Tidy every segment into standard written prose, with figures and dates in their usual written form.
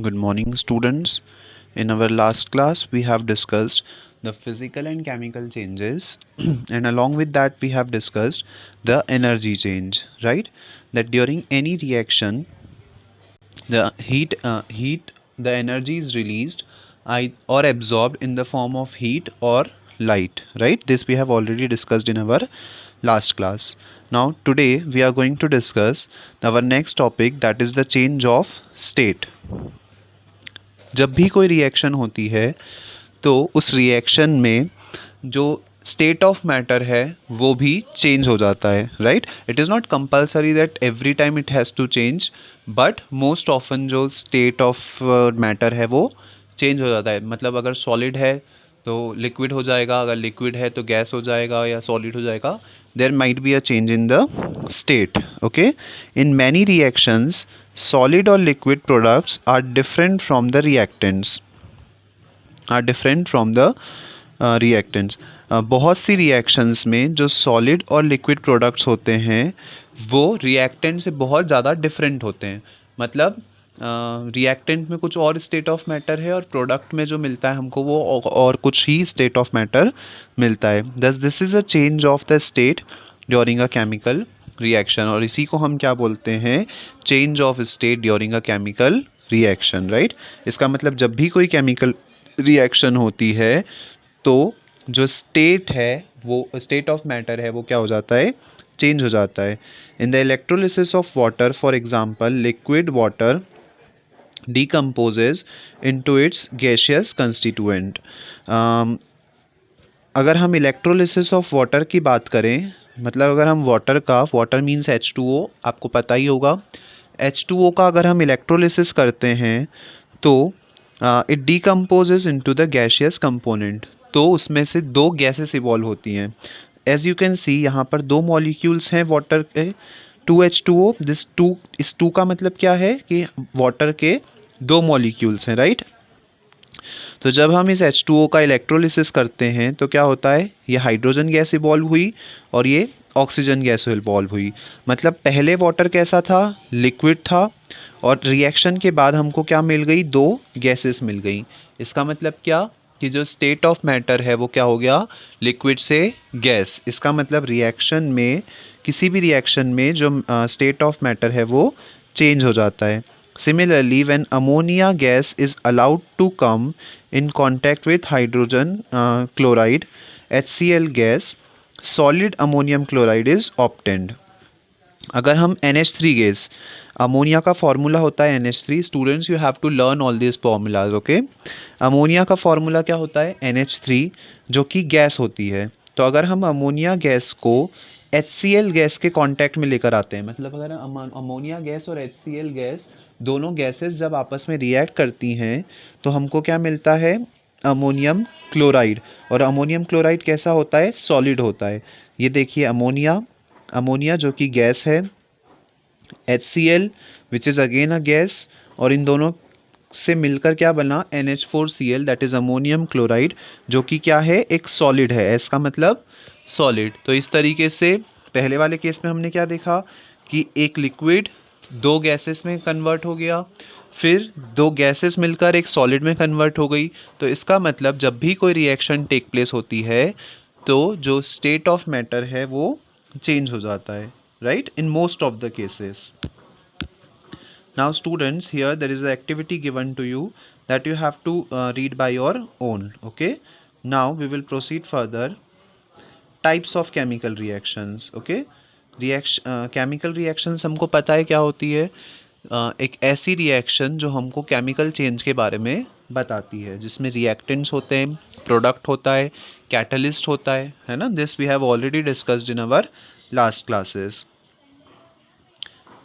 Good morning, students. In our last class, we have discussed the physical and chemical changes, and along with that, we have discussed the energy change, right? That during any reaction, the the energy is released or absorbed in the form of heat or light, right? This we have already discussed in our last class. Now, today we are going to discuss our next topic, that is the change of state. जब भी कोई reaction होती है तो उस reaction में जो state of matter है वो भी चेंज हो जाता है, right? It is not compulsory that every time it has to change, but most often जो स्टेट ऑफ मैटर है वो चेंज हो जाता है. मतलब अगर सॉलिड है तो लिक्विड हो जाएगा, अगर लिक्विड है तो गैस हो जाएगा या सॉलिड हो जाएगा. There might be a change in the state. Okay, in many reactions solid or liquid products are different from the reactants. बहुत सी रिएक्शंस में जो सॉलिड और लिक्विड प्रोडक्ट्स होते हैं वो रिएक्टेंट से बहुत ज़्यादा डिफरेंट होते हैं. मतलब रिएक्टेंट में कुछ और स्टेट ऑफ मैटर है और प्रोडक्ट में जो मिलता है हमको वो और कुछ ही स्टेट ऑफ मैटर मिलता है. दस this is a change of the state during a chemical reaction, और इसी को हम क्या बोलते हैं? Change of state during a chemical reaction, right? इसका मतलब जब भी कोई केमिकल रिएक्शन होती है तो जो स्टेट है वो स्टेट ऑफ मैटर है वो क्या हो जाता है? चेंज हो जाता है. In the electrolysis of water, for example, liquid water decomposes into its gaseous constituent. अगर हम इलेक्ट्रोलिसिस ऑफ वाटर की बात करें, मतलब अगर हम वाटर मीन्स H2O, आपको पता ही होगा. H2O का अगर हम इलेक्ट्रोलिसिस करते हैं तो it decomposes into the gaseous component. तो उसमें से दो गैसेस इवॉल्व होती हैं. एज यू कैन सी यहाँ पर दो मॉलिक्यूल्स हैं वाटर के, 2H2O. इस 2 का मतलब क्या है कि वाटर के दो मॉलिक्यूल्स हैं, राइट? तो जब हम इस H2O का इलेक्ट्रोलिसिस करते हैं तो क्या होता है? ये हाइड्रोजन गैस इवॉल्व हुई और ये ऑक्सीजन गैस इवॉल्व हुई. मतलब पहले वाटर कैसा था? लिक्विड था, और रिएक्शन के बाद हमको क्या मिल गई? दो गैसेस मिल गई. इसका मतलब क्या कि जो स्टेट ऑफ मैटर है वो क्या हो गया? लिक्विड से गैस. इसका मतलब रिएक्शन में, किसी भी रिएक्शन में जो स्टेट ऑफ मैटर है वो चेंज हो जाता है. Similarly, when ammonia gas is allowed to come in contact with hydrogen chloride, HCl gas, solid ammonium chloride is obtained. अगर हम NH3 गैस, अमोनिया का फॉर्मूला होता है NH3. Students, you have to learn all this formulas. Okay, ammonia का formula क्या होता है? NH3, जो कि गैस होती है. तो अगर हम अमोनिया गैस को HCl गैस के कांटेक्ट में लेकर आते हैं, मतलब अगर अमोनिया गैस और HCl गैस दोनों गैसेस जब आपस में रिएक्ट करती हैं तो हमको क्या मिलता है? Ammonium chloride. और अमोनियम क्लोराइड कैसा होता है? सॉलिड होता है. ये देखिए, अमोनिया जो कि गैस है, HCl which is again a gas, और इन दोनों से मिलकर क्या बना? NH4Cl, that is ammonium chloride, जो कि क्या है? एक सॉलिड है. S का मतलब सॉलिड. तो इस तरीके से पहले वाले केस में हमने क्या देखा कि एक लिक्विड दो गैसेस में कन्वर्ट हो गया, फिर दो गैसेस मिलकर एक सॉलिड में कन्वर्ट हो गई. तो इसका मतलब जब भी कोई रिएक्शन टेक प्लेस होती है तो जो स्टेट ऑफ मैटर है वो चेंज हो जाता है, right? In most of the cases. Now students, here there is an activity given to you that you have to read by your own. Okay, now we will proceed further. Types of chemical reactions. Okay, chemical reactions हमको पता है क्या होती है? एक ऐसी reaction जो हमको केमिकल चेंज के बारे में बताती है, जिसमें रिएक्टेंट्स होते हैं, प्रोडक्ट होता है, कैटलिस्ट होता है ना? This we have already discussed in our last classes.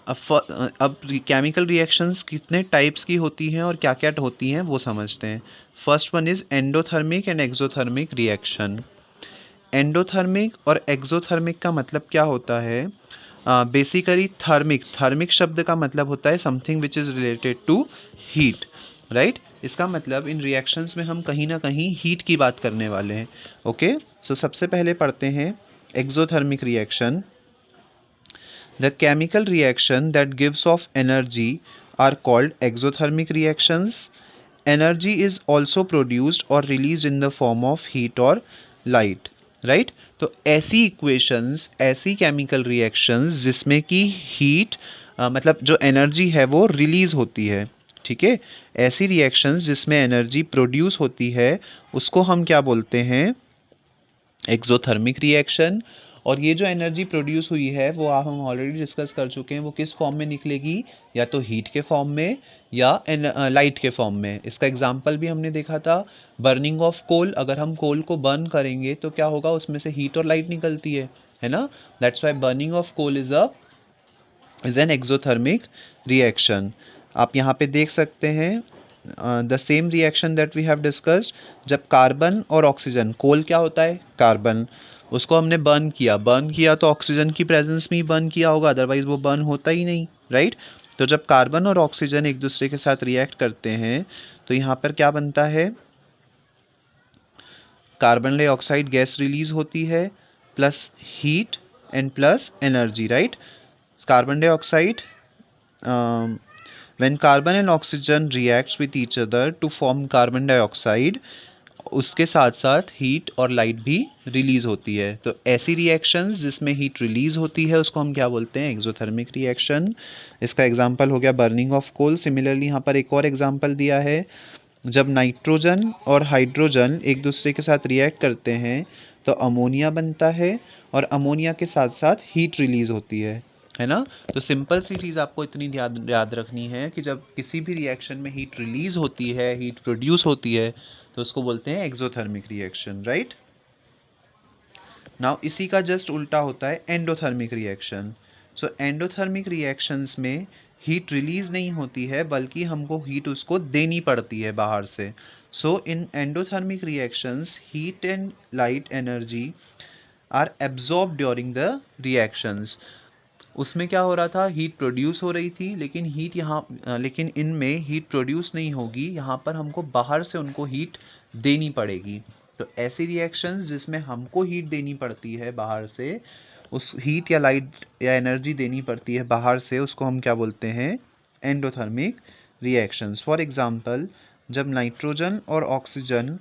अब केमिकल रिएक्शंस कितने टाइप्स की होती हैं और क्या क्या होती हैं वो समझते हैं. First one is endothermic and exothermic reaction. Endothermic और एक्सोथर्मिक का मतलब क्या होता है? बेसिकली थर्मिक शब्द का मतलब होता है something which is related to heat, right? इसका मतलब इन रिएक्शंस में हम कहीं ना कहीं हीट की बात करने वाले हैं. ओके, सो सबसे पहले पढ़ते हैं exothermic reaction. The chemical reaction that gives off energy are called exothermic reactions. Energy is also produced or released in the form of heat or light, right? तो ऐसी इक्वेशंस, ऐसी केमिकल रिएक्शंस जिसमें कि heat मतलब जो energy है वो release होती है, ठीक है, ऐसी रिएक्शंस जिसमें एनर्जी प्रोड्यूस होती है उसको हम क्या बोलते हैं, एक्सोथर्मिक रिएक्शन। और ये जो एनर्जी प्रोड्यूस हुई है वो हम ऑलरेडी डिस्कस कर चुके हैं, वो किस फॉर्म में निकलेगी, या तो हीट के फॉर्म में या लाइट के फॉर्म में। इसका एग्जांपल भी हमने देखा था, बर्निंग ऑफ कोल। अगर हम कोल को बर्न करेंगे तो क्या होगा, उसमें से हीट और लाइट निकलती है ना। That's why burning of coal is an exothermic reaction. आप यहाँ पे देख सकते हैं the same reaction that we have discussed. जब कार्बन और ऑक्सीजन, कोल क्या होता है, कार्बन, उसको हमने बर्न किया तो ऑक्सीजन की प्रेजेंस में ही बर्न किया होगा, अदरवाइज वो बर्न होता ही नहीं, राइट। तो जब कार्बन और ऑक्सीजन एक दूसरे के साथ रिएक्ट करते हैं तो यहाँ पर क्या बनता है, कार्बन डाइऑक्साइड गैस रिलीज होती है plus heat and plus energy, right. Carbon dioxide, when carbon and oxygen reacts with each other to form carbon dioxide, उसके साथ साथ हीट और लाइट भी रिलीज होती है। तो ऐसी रिएक्शंस जिसमें हीट रिलीज होती है उसको हम क्या बोलते हैं, एक्सोथर्मिक रिएक्शन। इसका एग्जांपल हो गया बर्निंग ऑफ कोल। सिमिलरली यहाँ पर एक और एग्जांपल दिया है, जब नाइट्रोजन और हाइड्रोजन एक दूसरे के साथ रिएक्ट करते हैं तो अमोनिया बनता है और अमोनिया के साथ साथ हीट रिलीज होती है ना। तो सिंपल सी चीज़ आपको इतनी याद रखनी है कि जब किसी भी रिएक्शन में हीट रिलीज होती है, हीट प्रोड्यूस होती है, तो उसको बोलते हैं एक्सोथर्मिक रिएक्शन, राइट। नाउ इसी का जस्ट उल्टा होता है एंडोथर्मिक रिएक्शन। सो एंडोथर्मिक रिएक्शंस में हीट रिलीज नहीं होती है बल्कि हमको हीट उसको देनी पड़ती है बाहर से। So in endothermic reactions heat and light energy are absorb during the reactions. उसमें क्या हो रहा था, हीट प्रोड्यूस हो रही थी, लेकिन इनमें हीट प्रोड्यूस नहीं होगी, यहाँ पर हमको बाहर से उनको हीट देनी पड़ेगी। तो ऐसी रिएक्शंस जिसमें हमको हीट देनी पड़ती है बाहर से, उस हीट या लाइट या एनर्जी देनी पड़ती है बाहर से, उसको हम क्या बोलते हैं, एंडोथर्मिक रिएक्शंस। फॉर एग्जांपल, जब नाइट्रोजन और ऑक्सीजन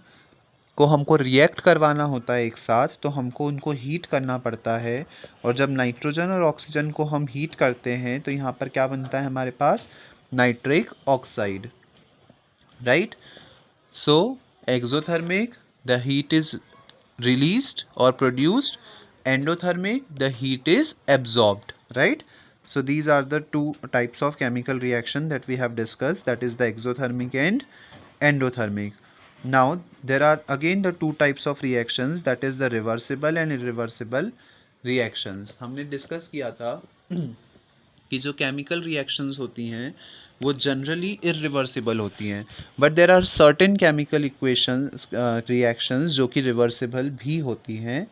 को हमको रिएक्ट करवाना होता है एक साथ, तो हमको उनको हीट करना पड़ता है। और जब नाइट्रोजन और ऑक्सीजन को हम हीट करते हैं तो यहाँ पर क्या बनता है हमारे पास, nitric oxide, right. So exothermic, the heat is released or produced; endothermic, the heat is absorbed, right? So these are the two types of chemical reaction that we have discussed, that is the exothermic and endothermic. Now there are again the two types of reactions, that is the reversible and irreversible reactions. हमने discuss किया था कि जो chemical reactions होती हैं वो generally irreversible होती हैं, but there are certain chemical equations reactions जो कि रिवर्सिबल भी होती हैं।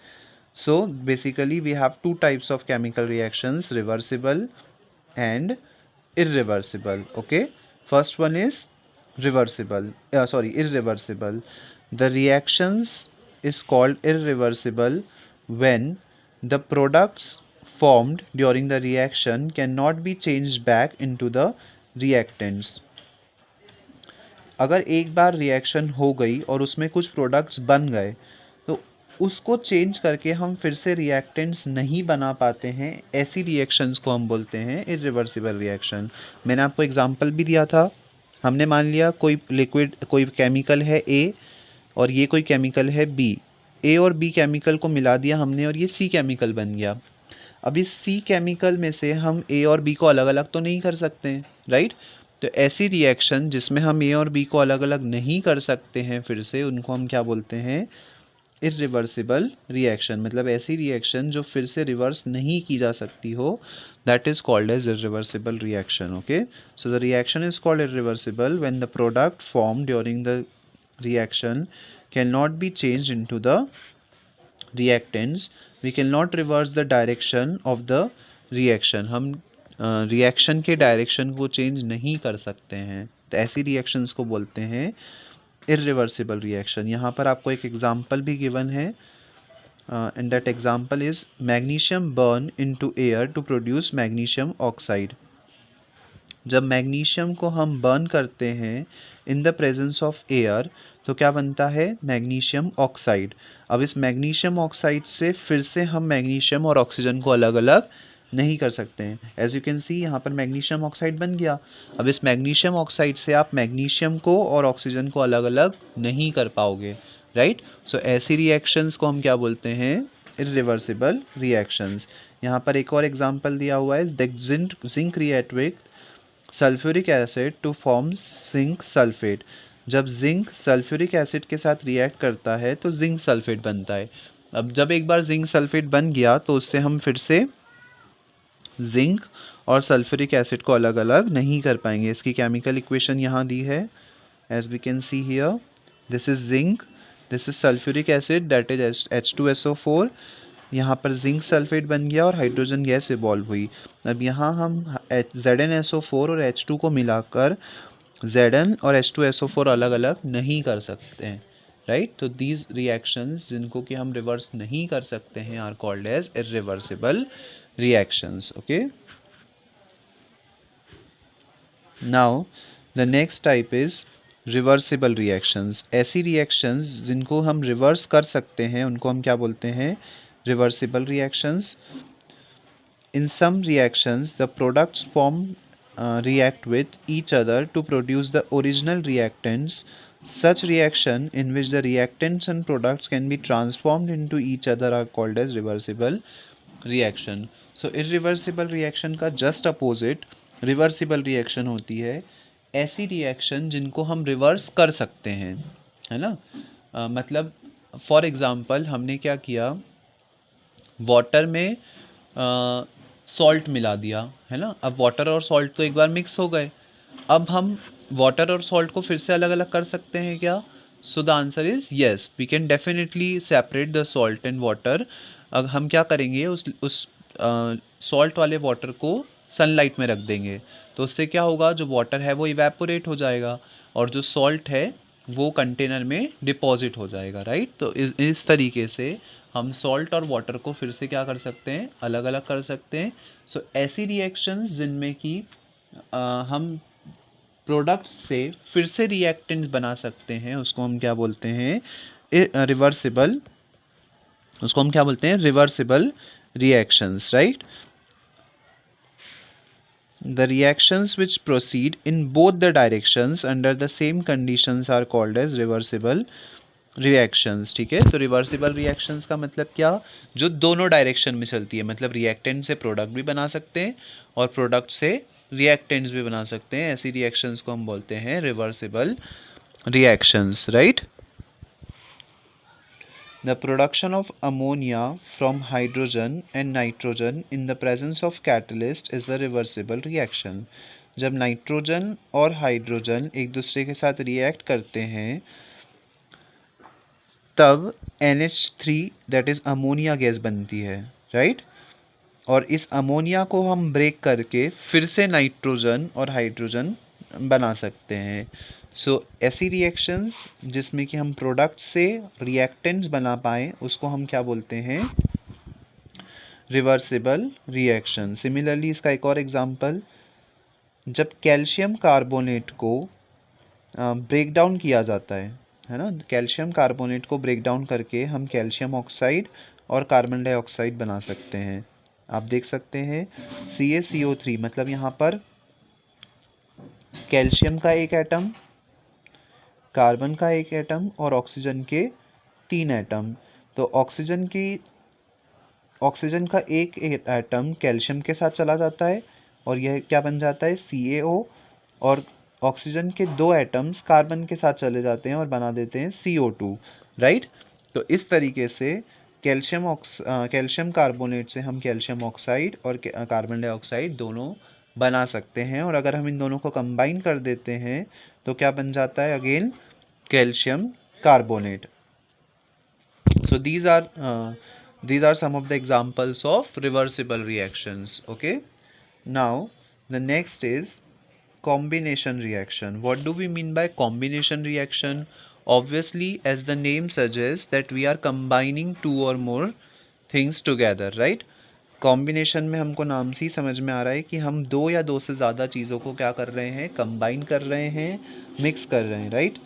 So basically we have two types of chemical reactions, reversible and irreversible. Okay, first one is irreversible. The reactions is called irreversible when the products formed during the reaction cannot be changed back into the reactants. अगर एक बार reaction हो गई और उसमें कुछ products बन गए तो उसको चेंज करके हम फिर से रिएक्टेंट्स नहीं बना पाते हैं, ऐसी रिएक्शंस को हम बोलते हैं इरिवर्सिबल रिएक्शन। मैंने आपको एग्जांपल भी दिया था, हमने मान लिया कोई लिक्विड, कोई केमिकल है ए और ये कोई केमिकल है बी, ए और बी केमिकल को मिला दिया हमने और ये सी केमिकल बन गया। अब इस सी केमिकल में से हम ए और बी को अलग अलग तो नहीं कर सकते हैं, राइट। तो ऐसी रिएक्शन जिसमें हम ए और बी को अलग अलग नहीं कर सकते हैं फिर से, उनको हम क्या बोलते हैं, इरिवर्सिबल रिएक्शन। मतलब ऐसी रिएक्शन जो फिर से रिवर्स नहीं की जा सकती हो, that is called as irreversible reaction. Okay, so the reaction is called irreversible when the product form during the reaction cannot be changed into the reactants. We cannot reverse the direction of the reaction. हम reaction के direction को change नहीं कर सकते हैं, तो ऐसी reactions को बोलते हैं इरिवर्सिबल रिएक्शन। यहाँ पर आपको एक एग्जांपल भी गिवन है, and that example is magnesium burn into air to produce magnesium oxide. जब मैग्नीशियम को हम बर्न करते हैं in the presence of air तो क्या बनता है, मैग्नीशियम ऑक्साइड। अब इस मैग्नीशियम ऑक्साइड से फिर से हम मैग्नीशियम और ऑक्सीजन को अलग अलग नहीं कर सकते हैं। एज यू कैन सी यहाँ पर मैग्नीशियम ऑक्साइड बन गया। अब इस मैग्नीशियम ऑक्साइड से आप मैग्नीशियम को और ऑक्सीजन को अलग अलग नहीं कर पाओगे, राइट। सो ऐसी रिएक्शंस को हम क्या बोलते हैं, इरिवर्सिबल रिएक्शंस। यहाँ पर एक और एग्जांपल दिया हुआ है, zinc react with sulphuric acid to form zinc sulphate. जब जिंक सल्फ्यूरिक एसिड के साथ रिएक्ट करता है तो जिंक सल्फेट बनता है। अब जब एक बार जिंक सल्फेट बन गया तो उससे हम फिर से जिंक और सल्फ्यूरिक एसिड को अलग अलग नहीं कर पाएंगे। इसकी केमिकल इक्वेशन यहाँ दी है, as we can see here, this is zinc, this is sulphuric acid that is H2SO4। यहाँ पर जिंक सल्फेट बन गया और हाइड्रोजन गैस इवॉल्व हुई। अब यहाँ हम ZnSO4 और H2 को मिलाकर Zn और H2SO4 अलग अलग नहीं कर सकते हैं, राइट। तो दीज रिएक्शंस जिनको कि हम रिवर्स नहीं कर सकते हैं are called as irreversible reactions. Okay, now the next type is reversible reactions. ऐसी रिएक्शंस जिनको हम रिवर्स कर सकते हैं उनको हम क्या बोलते हैं, reversible reactions. In some reactions, the products react with each other to produce the original reactants. Such reaction in which the reactants and products can be transformed into each other are called as reversible reaction. So irreversible reaction का just opposite reversible reaction होती है। ऐसी reaction जिनको हम reverse कर सकते हैं, है ना। मतलब for example हमने क्या किया, वाटर में सॉल्ट मिला दिया, है ना। अब वाटर और सॉल्ट तो एक बार मिक्स हो गए, अब हम वाटर और सॉल्ट को फिर से अलग अलग कर सकते हैं क्या? So the answer is yes, we can definitely separate the salt and water. अब हम क्या करेंगे, उस सॉल्ट वाले वाटर को सनलाइट में रख देंगे, तो उससे क्या होगा, जो वाटर है वो इवेपोरेट हो जाएगा और जो सॉल्ट है वो कंटेनर में डिपॉजिट हो जाएगा, राइट। तो इस तरीके से हम सॉल्ट और वाटर को फिर से क्या कर सकते हैं, अलग अलग कर सकते हैं। सो ऐसी रिएक्शंस जिनमें कि हम प्रोडक्ट्स से फिर से रिएक्टेंट्स बना सकते हैं उसको हम क्या बोलते हैं, रिवर्सिबल, उसको हम क्या बोलते हैं, reversible reactions, right. The reactions which proceed in both the directions under the same conditions are called as reversible reactions, ठीक है। तो रिवर्सिबल रिएक्शंस का मतलब क्या, जो दोनों डायरेक्शन में चलती है, मतलब रिएक्टेंट से प्रोडक्ट भी बना सकते हैं और प्रोडक्ट से रिएक्टेंट्स भी बना सकते हैं। ऐसी रिएक्शंस को हम बोलते हैं reversible reactions, right. The production of ammonia from hydrogen and nitrogen in the presence of catalyst is a reversible reaction. जब नाइट्रोजन और हाइड्रोजन एक दूसरे के साथ रिएक्ट करते हैं तब NH3 that is ammonia gas बनती है, राइट। और इस अमोनिया को हम ब्रेक करके फिर से नाइट्रोजन और हाइड्रोजन बना सकते हैं। सो ऐसी रिएक्शंस जिसमें कि हम प्रोडक्ट से रिएक्टेंट्स बना पाएँ उसको हम क्या बोलते हैं, रिवर्सिबल रिएक्शन। सिमिलरली इसका एक और एग्जांपल, जब कैल्शियम कार्बोनेट को ब्रेक डाउन किया जाता है ना, कैल्शियम कार्बोनेट को ब्रेक डाउन करके हम कैल्शियम ऑक्साइड और कार्बन डाइऑक्साइड बना सकते हैं। आप देख सकते हैं CaCO3, मतलब यहाँ पर कैल्शियम का एक एटम, कार्बन का एक एटम और ऑक्सीजन के 3 एटम। तो ऑक्सीजन का एक एटम कैल्शियम के साथ चला जाता है और यह क्या बन जाता है, CaO, और ऑक्सीजन के 2 एटम्स कार्बन के साथ चले जाते हैं और बना देते हैं CO2, राइट। तो इस तरीके से कैल्शियम कार्बोनेट से हम कैल्शियम ऑक्साइड और कार्बन डाइऑक्साइड दोनों बना सकते हैं, और अगर हम इन दोनों को कंबाइन कर देते हैं तो क्या बन जाता है, again calcium carbonate. So these are some of the examples of reversible reactions. Okay, now the next is combination reaction. What do we mean by combination reaction? Obviously, as the name suggests, that we are combining two or more things together, right? Combination में हमको नाम से ही समझ में आ रहा है कि हम दो या दो से ज़्यादा चीज़ों को क्या कर रहे हैं, कंबाइन कर रहे हैं, मिक्स कर रहे हैं, right.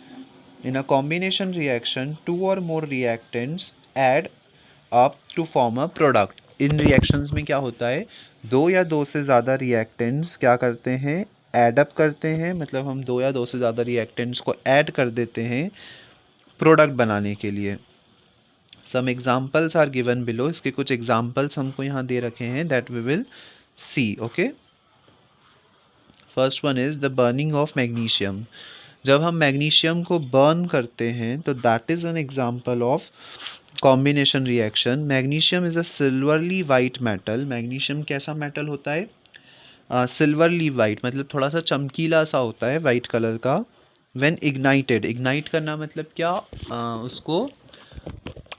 In a combination reaction 2 और more reactants add up to form a product. इन रिएक्शंस में क्या होता है, दो या दो से ज़्यादा रिएक्टेंट्स क्या करते हैं, ऐड अप करते हैं, मतलब हम दो या दो से ज़्यादा रिएक्टेंट्स को ऐड कर देते हैं प्रोडक्ट बनाने के लिए। Some examples are given below, इसके कुछ एग्जाम्पल्स हमको यहाँ दे रखे हैं, that we will see. Okay, first one is the burning of magnesium. जब हम मैग्नीशियम को बर्न करते हैं तो that is an example of combination reaction. Magnesium is a silverly white metal. Magnesium कैसा मेटल होता है, सिल्वरली वाइट, मतलब थोड़ा सा चमकीला सा होता है, वाइट कलर का। व्हेन इग्नाइटेड, इग्नाइट करना मतलब क्या, उसको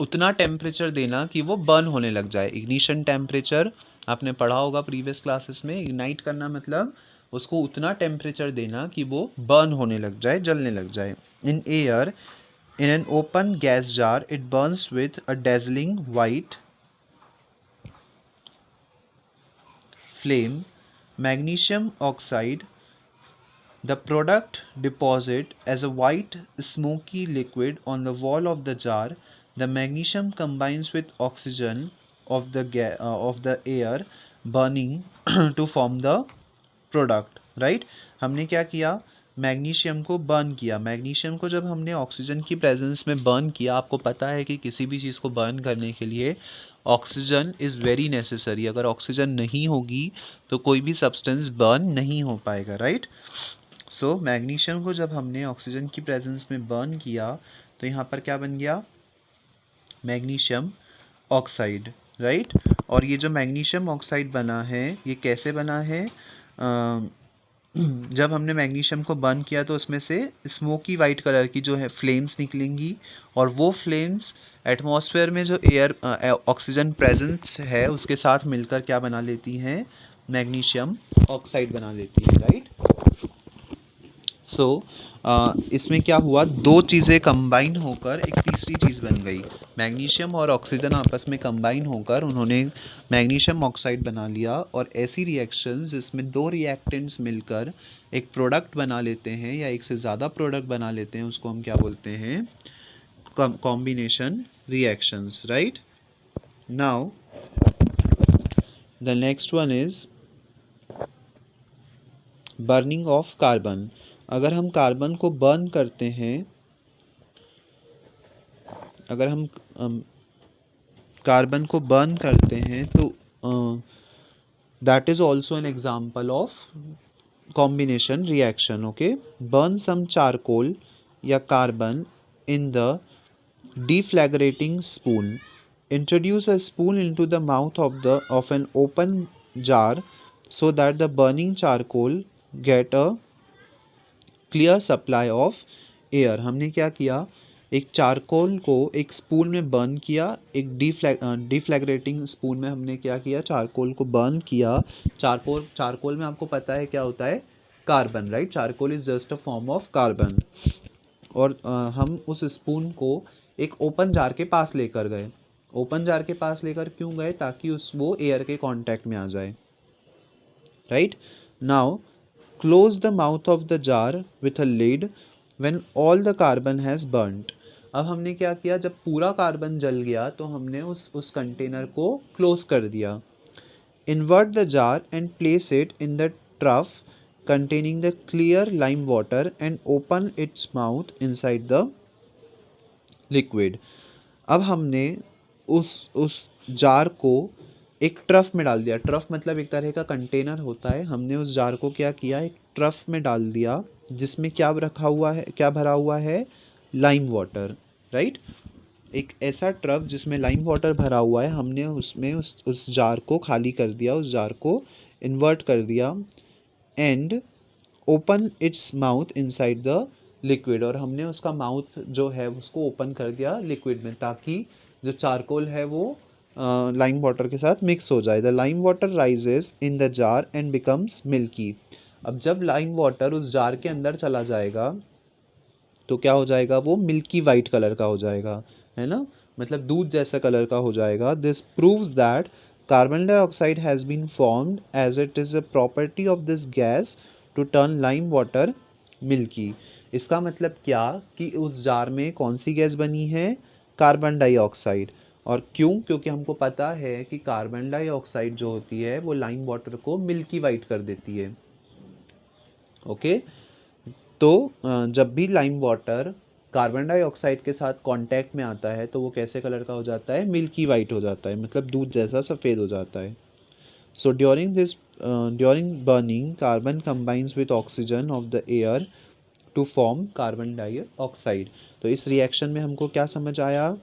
उतना टेम्परेचर देना कि वो बर्न होने लग जाए। इग्निशन टेम्परेचर आपने पढ़ा होगा प्रीवियस क्लासेस में। इग्नाइट करना मतलब उसको उतना टेम्परेचर देना कि वो बर्न होने लग जाए, जलने लग जाए। In air, in an open gas jar, it burns with a dazzling white flame. Magnesium oxide, the product, deposit as a white smoky liquid on the wall of the jar. The magnesium combines with oxygen of the air burning to form the product, right. हमने क्या किया, magnesium को burn किया। Magnesium को जब हमने oxygen की presence में बर्न किया, आपको पता है कि किसी भी चीज़ को बर्न करने के लिए ऑक्सीजन इज़ वेरी नेसेसरी। अगर ऑक्सीजन नहीं होगी तो कोई भी सब्सटेंस बर्न नहीं हो पाएगा, राइट। सो मैग्नीशियम को जब हमने ऑक्सीजन की प्रेजेंस में बर्न किया तो यहाँ पर क्या बन गया, मैग्नीशियम ऑक्साइड, राइट। और ये जो मैग्नीशियम ऑक्साइड बना है, ये कैसे बना है, जब हमने मैग्नीशियम को बर्न किया तो उसमें से स्मोकी वाइट कलर की जो है फ्लेम्स निकलेंगी, और वो फ्लेम्स एटमॉस्फेयर में जो एयर ऑक्सीजन प्रेजेंस है उसके साथ मिलकर क्या बना लेती हैं, मैग्नीशियम ऑक्साइड बना लेती है, राइट। सो इसमें क्या हुआ, दो चीज़ें कंबाइन होकर एक तीसरी चीज़ बन गई। मैग्नीशियम और ऑक्सीजन आपस में कंबाइन होकर उन्होंने मैग्नीशियम ऑक्साइड बना लिया। और ऐसी रिएक्शंस जिसमें दो रिएक्टेंट्स मिलकर एक प्रोडक्ट बना लेते हैं या एक से ज़्यादा प्रोडक्ट बना लेते हैं, उसको हम क्या बोलते हैं, combination reactions, right. Now the next one is burning of carbon. अगर हम कार्बन को बर्न करते हैं, अगर हम कार्बन को बर्न करते हैं तो that is also an example of combination reaction. Okay, burn some charcoal या carbon in the deflagrating spoon. Introduce a spoon into the mouth of an open jar so that the burning charcoal get a clear supply of air. हमने क्या किया, एक charcoal को एक spoon में burn किया, एक डिफ्लैग्रेटिंग स्पून में हमने क्या किया, चारकोल को बर्न किया। चारकोल में आपको पता है क्या होता है, carbon, right. Charcoal is just a form of carbon. और हम उस स्पून को एक ओपन जार के पास लेकर गए। ओपन जार के पास लेकर क्यों गए, ताकि वो एयर के कांटेक्ट में आ जाए, right. Now close the mouth of the jar with a lid when all the carbon has burned. अब हमने क्या किया, जब पूरा कार्बन जल गया तो हमने उस कंटेनर को क्लोज कर दिया। Invert the jar and place it in the trough containing the clear lime water and open its mouth inside the liquid. अब हमने उस जार को एक ट्रफ में डाल दिया। ट्रफ मतलब एक तरह का कंटेनर होता है। हमने उस जार को क्या किया, एक ट्रफ में डाल दिया जिसमें क्या रखा हुआ है, क्या भरा हुआ है, लाइम वाटर, राइट। एक ऐसा ट्रफ जिसमें लाइम वाटर भरा हुआ है, हमने उसमें उस जार को खाली कर दिया, उस जार को इन्वर्ट कर दिया and open its mouth inside the liquid. और हमने उसका माउथ जो है उसको ओपन कर दिया लिक्विड में, ताकि जो चारकोल है वो लाइम वाटर के साथ मिक्स हो जाए। The lime water rises in the jar and becomes milky. अब जब लाइम वाटर उस जार के अंदर चला जाएगा तो क्या हो जाएगा, वो मिल्की वाइट कलर का हो जाएगा, है ना, मतलब दूध जैसा कलर का हो जाएगा। This proves that Carbon dioxide has been formed as it is a property of this gas to turn lime water milky. इसका मतलब क्या कि उस जार में कौन सी गैस बनी है, कार्बन डाइऑक्साइड। और क्यों? क्योंकि हमको पता है कि कार्बन डाइऑक्साइड जो होती है वो लाइम वाटर को मिल्की वाइट कर देती है। ओके, तो जब भी लाइम वाटर कार्बन डाइऑक्साइड के साथ कांटेक्ट में आता है तो वो कैसे कलर का हो जाता है, मिल्की वाइट हो जाता है, मतलब दूध जैसा सफ़ेद हो जाता है। So during burning carbon combines with oxygen of the air to form carbon dioxide. तो इस रिएक्शन में हमको क्या समझ आया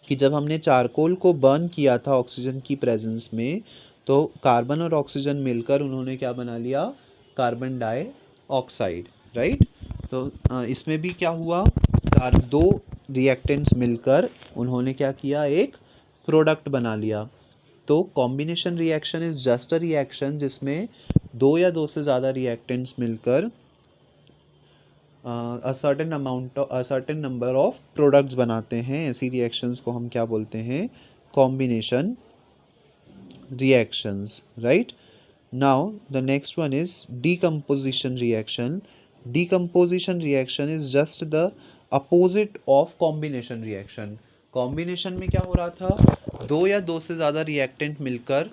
कि जब हमने चारकोल को बर्न किया था ऑक्सीजन की प्रेजेंस में, तो कार्बन और ऑक्सीजन मिलकर उन्होंने क्या बना लिया, कार्बन डाइऑक्साइड, राइट। तो इसमें भी क्या हुआ, दो रिएक्टेंट्स मिलकर उन्होंने क्या किया, एक प्रोडक्ट बना लिया। तो combination reaction is just a reaction जिसमें दो या दो से ज़्यादा रिएक्टेंट्स मिलकर a certain number of products बनाते हैं। ऐसी रिएक्शंस को हम क्या बोलते हैं, combination reactions, right. Now the next one is decomposition reaction. Decomposition reaction is just the opposite of combination reaction. Combination में क्या हो रहा था, दो या दो से ज़्यादा रिएक्टेंट मिलकर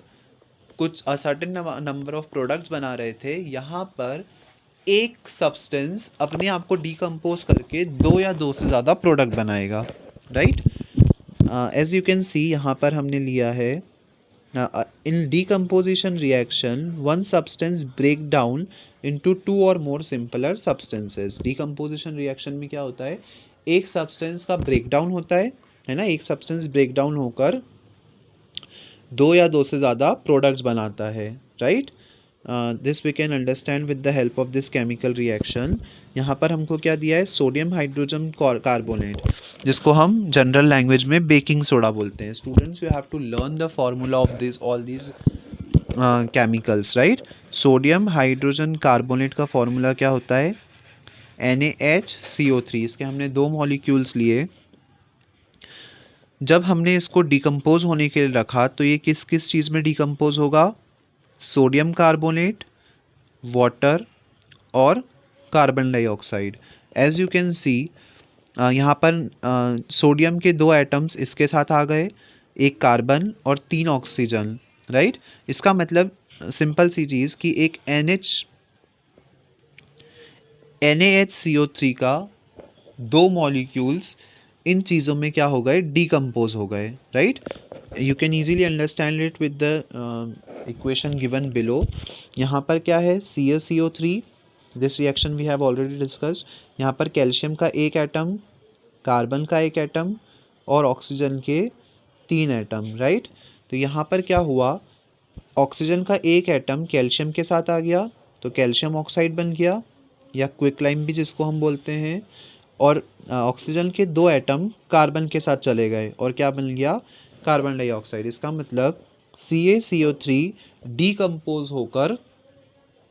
कुछ सर्टेन नंबर ऑफ प्रोडक्ट्स बना रहे थे। यहाँ पर एक सब्सटेंस अपने आप को डिकम्पोज करके दो या दो से ज़्यादा प्रोडक्ट बनाएगा, right. As you can see यहाँ पर हमने लिया है, in decomposition reaction one substance break down into two और more simpler substances. Decomposition reaction में क्या होता है, एक सब्सटेंस का ब्रेक डाउन होता है ना, एक सब्सटेंस ब्रेक डाउन होकर दो या दो से ज़्यादा प्रोडक्ट्स बनाता है, right. This we can understand with the help of this chemical reaction. यहाँ पर हमको क्या दिया है, सोडियम हाइड्रोजन कार्बोनेट, जिसको हम जनरल लैंग्वेज में बेकिंग सोडा बोलते हैं। Students, you have to learn the formula of this all this chemicals, right. Sodium hydrogen carbonate का फॉर्मूला क्या होता है, NaHCO3। इसके हमने दो मॉलिक्यूल्स लिए। जब हमने इसको डिकम्पोज होने के लिए रखा तो ये किस किस चीज़ में डिकम्पोज होगा, सोडियम कार्बोनेट, वाटर और carbon dioxide. As you can see यहाँ पर सोडियम के दो एटम्स इसके साथ आ गए, एक कार्बन और तीन ऑक्सीजन, राइट। इसका मतलब सिंपल सी चीज़ कि एक NaHCO3 का दो मॉलिक्यूल्स इन चीज़ों में क्या हो गए, डिकम्पोज हो गए, right. You can easily understand it with the equation given below. यहाँ पर क्या है, CaCO3, this reaction we have already discussed. यहाँ पर कैल्शियम का एक एटम, कार्बन का एक एटम और ऑक्सीजन के तीन एटम, राइट। तो यहाँ पर क्या हुआ, ऑक्सीजन का एक एटम कैल्शियम के साथ आ गया तो कैल्शियम ऑक्साइड बन गया, या क्विकलाइम भी जिसको हम बोलते हैं। और ऑक्सीजन के दो एटम कार्बन के साथ चले गए और क्या बन गया, कार्बन डाइऑक्साइड। इसका मतलब CaCO3 डिकम्पोज होकर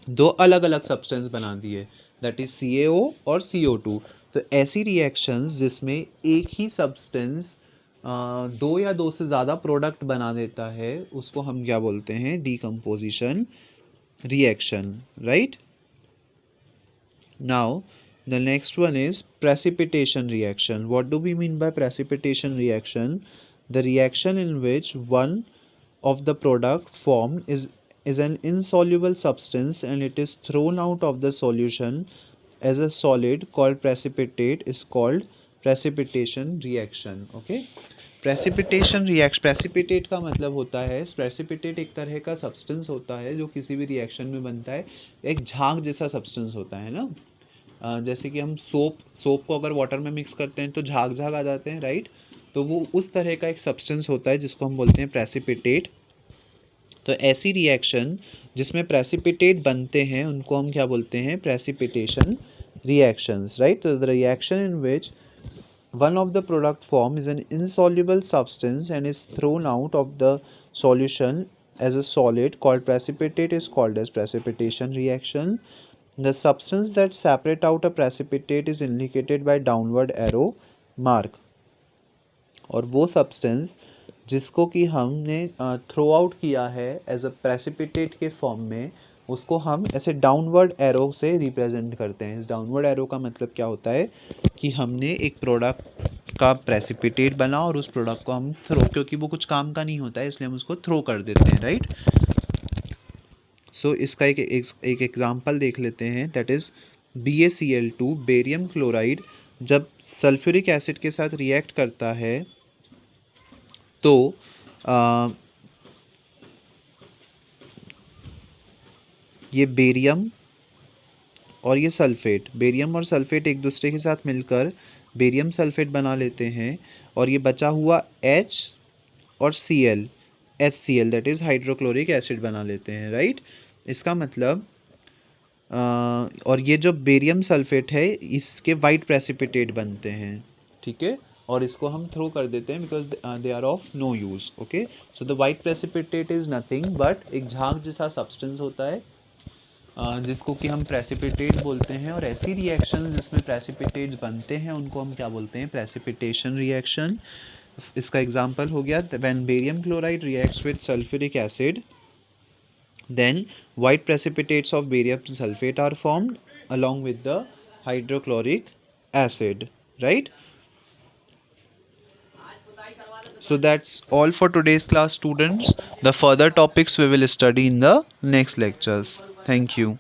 दो अलग अलग सब्सटेंस बना दिए, दैट इज CaO और CO2। तो ऐसी रिएक्शंस जिसमें एक ही सब्सटेंस दो या दो से ज़्यादा प्रोडक्ट बना देता है उसको हम क्या बोलते हैं, decomposition reaction, right. Now, the next one is precipitation reaction. What do we mean by precipitation reaction? The reaction in which one of the product formed is an insoluble substance and it is thrown out of the solution as a solid called precipitate is called precipitation reaction. Okay. Precipitate का मतलब होता है, precipitate एक तरह का substance होता है जो किसी भी रिएक्शन में बनता है, एक झाग जैसा सब्सटेंस होता है ना। जैसे कि हम सोप को अगर वाटर में मिक्स करते हैं तो झाग आ जाते हैं, राइट। तो वो उस तरह का एक सब्सटेंस होता है जिसको हम बोलते हैं प्रेसिपिटेट। तो ऐसी रिएक्शन जिसमें प्रेसिपिटेट बनते हैं उनको हम क्या बोलते हैं, प्रेसिपिटेशन रिएक्शंस, राइट। तो the reaction in which one of the product form is an insoluble substance and is thrown out of the solution as a solid called precipitate is called as precipitation reaction. The substance that separate out a precipitate is indicated by downward arrow mark. और वो substance जिसको कि हमने throw out किया है as a precipitate के form में, उसको हम ऐसे डाउनवर्ड एरो से रिप्रेजेंट करते हैं। इस डाउनवर्ड एरो का मतलब क्या होता है कि हमने एक प्रोडक्ट का प्रेसिपिटेट बना और उस प्रोडक्ट को हम थ्रो, क्योंकि वो कुछ काम का नहीं होता है इसलिए हम उसको थ्रो कर देते हैं, राइट। सो इसका एक एग्जांपल देख लेते हैं, that is BaCl2 barium chloride जब सल्फ्यूरिक एसिड के साथ रिएक्ट करता है तो ये बेरियम और ये सल्फ़ेट, बेरियम और सल्फ़ेट एक दूसरे के साथ मिलकर बेरियम सल्फ़ेट बना लेते हैं और ये बचा हुआ H और Cl, HCl that is hydrochloric acid बना लेते हैं, राइट। इसका मतलब और ये जो बेरियम सल्फ़ेट है इसके वाइट प्रेसिपिटेट बनते हैं, ठीक है, और इसको हम थ्रो कर देते हैं because they are of no use. Okay, so the white precipitate is nothing but एक झाग जैसा सब्सटेंस होता है जिसको कि हम प्रेसिपिटेट बोलते हैं, और ऐसी रिएक्शंस जिसमें प्रेसिपिटेट्स बनते हैं उनको हम क्या बोलते हैं, प्रेसिपिटेशन रिएक्शन। इसका एग्जांपल हो गया when barium chloride reacts with sulphuric acid, then white precipitates of barium sulfate are formed along with the hydrochloric acid, right. So that's all for today's class, students. The further topics we will study in the next lectures. Thank you.